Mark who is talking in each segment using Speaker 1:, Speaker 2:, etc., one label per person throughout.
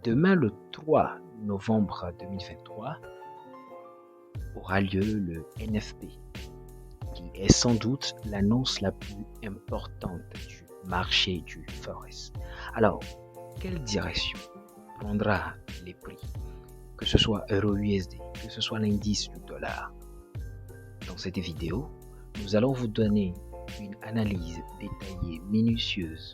Speaker 1: Demain, le 3 novembre 2023, aura lieu le NFP, qui est sans doute l'annonce la plus importante du marché du Forex. Alors, quelle direction prendra les prix, que ce soit Euro-USD, que ce soit l'indice du dollar? Dans cette vidéo, nous allons vous donner une analyse détaillée, minutieuse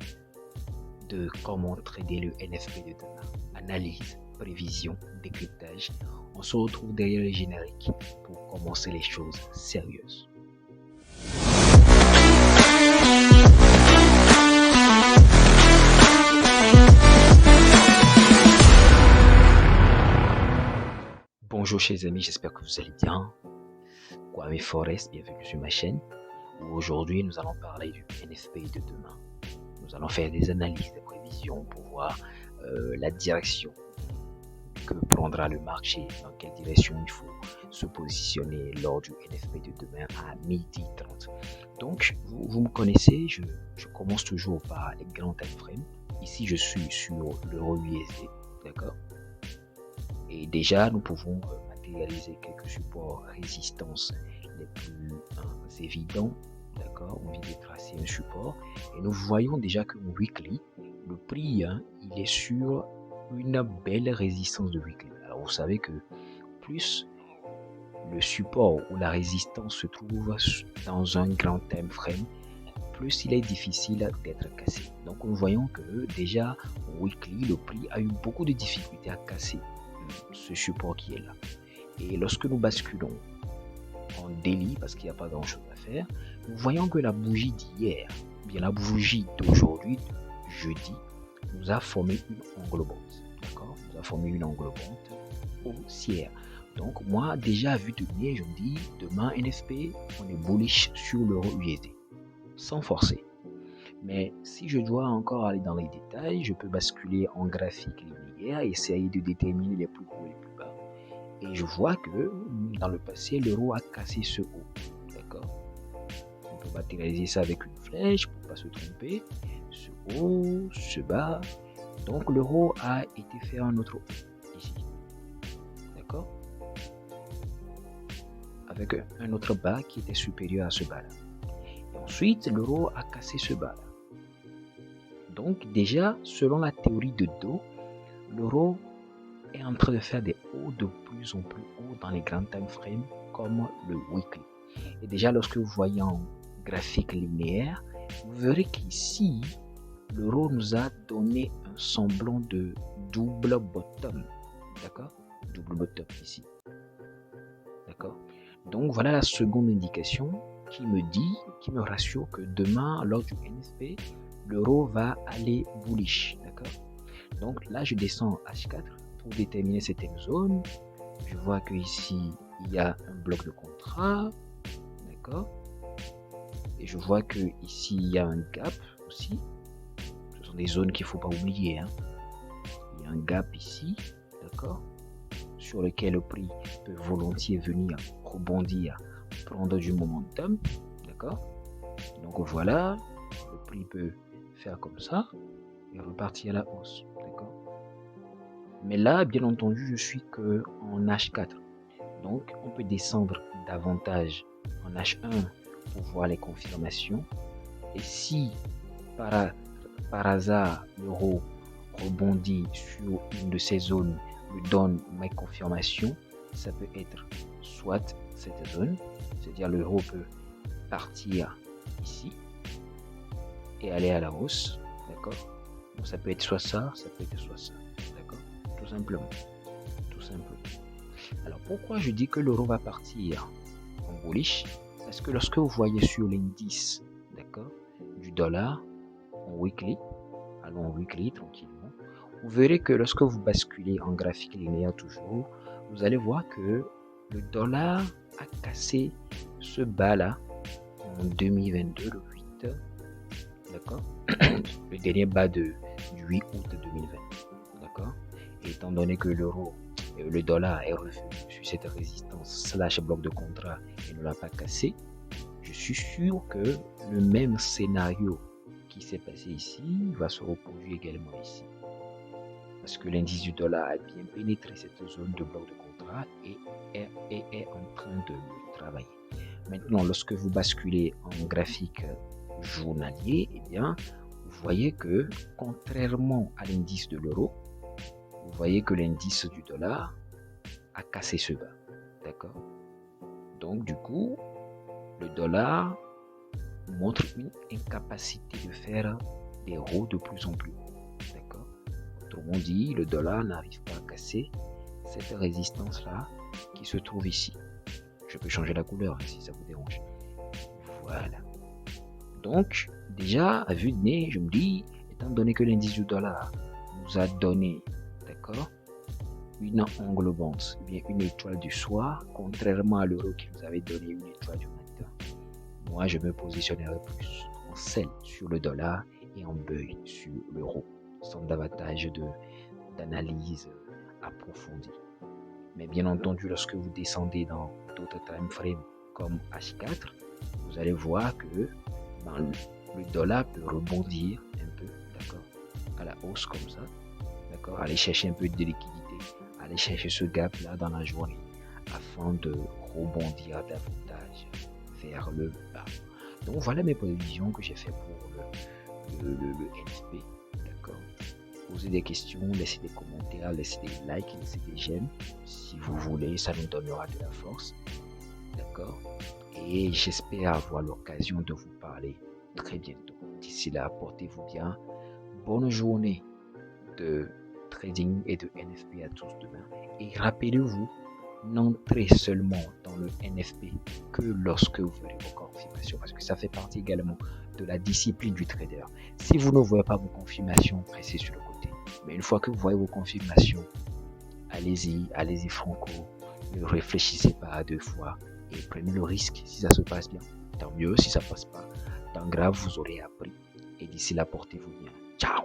Speaker 1: de comment trader le NFP de demain. Analyse, prévision, décryptage. On se retrouve derrière le générique pour commencer les choses sérieuses. Bonjour chers amis, j'espère que vous allez bien. Kwame Forest, bienvenue sur ma chaîne, où aujourd'hui nous allons parler du NFP de demain. Nous allons faire des analyses, des prévisions pour voir la direction que prendra le marché, dans quelle direction il faut se positionner lors du NFP de demain à 12h30. Donc, vous me connaissez, je commence toujours par les grands time frames. Ici, je suis sur l'Euro-USD, d'accord? Et déjà, nous pouvons matérialiser quelques supports résistance les plus évidents, d'accord? On vient de tracer un support et nous voyons déjà que au weekly, le prix, il est sur une belle résistance de weekly. Alors, vous savez que plus le support ou la résistance se trouve dans un grand time frame, plus il est difficile d'être cassé. Donc, nous voyons que déjà au weekly, le prix a eu beaucoup de difficultés à casser ce support qui est là. Et lorsque nous basculons en daily, parce qu'il n'y a pas grand chose à faire, nous voyons que la bougie d'hier, bien la bougie d'aujourd'hui, jeudi, nous a formé une englobante. D'accord? Nous a formé une englobante haussière. Donc moi, déjà à vue de nez, je me dis, demain NFP, on est bullish sur l'Euro-USD, sans forcer. Mais si je dois encore aller dans les détails, je peux basculer en graphique linéaire et essayer de déterminer les plus hauts et les plus bas. Et je vois que dans le passé, l'euro a cassé ce haut. D'accord? On peut matérialiser ça avec une flèche pour ne pas se tromper. Ce haut, ce bas. Donc l'euro a été fait un autre haut ici. D'accord? Avec un autre bas qui était supérieur à ce bas-là. Et ensuite, l'euro a cassé ce bas-là. Donc déjà, selon la théorie de dos, l'euro est en train de faire des hauts de plus en plus hauts dans les grands time frames comme le weekly. Et déjà, lorsque vous voyez en graphique linéaire, vous verrez qu'ici, l'euro nous a donné un semblant de double bottom. D'accord? Double bottom ici. D'accord? Donc voilà la seconde indication qui me rassure que demain, lors du NFP, l'euro va aller bullish. D'accord? Donc là, je descends H4 pour déterminer certaines zones. Je vois que ici il y a un bloc de contrat. D'accord? Et je vois que ici il y a un gap aussi. Ce sont des zones qu'il ne faut pas oublier. Il y a un gap ici. D'accord? Sur lequel le prix peut volontiers venir rebondir, prendre du momentum. D'accord? Donc voilà, le prix peut faire comme ça et repartir à la hausse. D'accord? Mais là, bien entendu, je suis que en H4. Donc, on peut descendre davantage en H1 pour voir les confirmations. Et si par hasard l'euro rebondit sur une de ces zones, me donne mes confirmations, ça peut être soit cette zone, c'est-à-dire l'euro peut partir ici et aller à la hausse, d'accord? Donc ça peut être soit ça peut être soit ça, d'accord? Tout simplement. Alors pourquoi je dis que l'euro va partir en bullish? Parce que lorsque vous voyez sur l'indice, d'accord, du dollar en weekly, allons en weekly tranquillement, vous verrez que lorsque vous basculez en graphique linéaire toujours, vous allez voir que le dollar a cassé ce bas là en 2022, le 8, d'accord, le dernier bas du 8 août 2020, d'accord. Et étant donné que le dollar est revenu sur cette résistance slash bloc de contrat et ne l'a pas cassé, je suis sûr que le même scénario qui s'est passé ici va se reproduire également ici. parce que l'indice du dollar a bien pénétré cette zone de bloc de contrat et est en train de travailler. Maintenant, lorsque vous basculez en graphique journalier, eh bien, vous voyez que contrairement à l'indice de l'euro, vous voyez que l'indice du dollar a cassé ce bas. D'accord? Donc, du coup, le dollar montre une incapacité de faire des hauts de plus en plus hauts. D'accord? Autrement dit, le dollar n'arrive pas à casser cette résistance-là qui se trouve ici. Je peux changer la couleur si ça vous dérange. Voilà. Donc, déjà, à vue de nez, je me dis, étant donné que l'indice du dollar nous a donné, d'accord, une englobante, bien une étoile du soir, contrairement à l'euro qui nous avait donné une étoile du matin. Moi, je me positionnerai plus en sell sur le dollar et en buy sur l'euro, sans davantage d'analyse approfondie. Mais bien entendu, lorsque vous descendez dans d'autres time frames comme H4, vous allez voir que le dollar peut rebondir un peu, d'accord, à la hausse comme ça, d'accord, aller chercher un peu de liquidité, aller chercher ce gap là dans la journée afin de rebondir davantage vers le bas. Donc voilà mes prévisions que j'ai fait pour le NFP, d'accord. Posez des questions, laissez des commentaires, laissez des likes, laissez des j'aime si vous voulez, ça nous donnera de la force, d'accord. Et j'espère avoir l'occasion de vous parler très bientôt. D'ici là, portez-vous bien. Bonne journée de trading et de NFP à tous demain. Et rappelez-vous, n'entrez seulement dans le NFP que lorsque vous voulez vos confirmations, parce que ça fait partie également de la discipline du trader. Si vous ne voyez pas vos confirmations, pressez sur le côté. Mais une fois que vous voyez vos confirmations, allez-y franco. Ne réfléchissez pas à deux fois et prenez le risque. Si ça se passe bien, tant mieux. Si ça passe pas, tant grave, vous aurez appris. Et d'ici là, portez-vous bien. Ciao!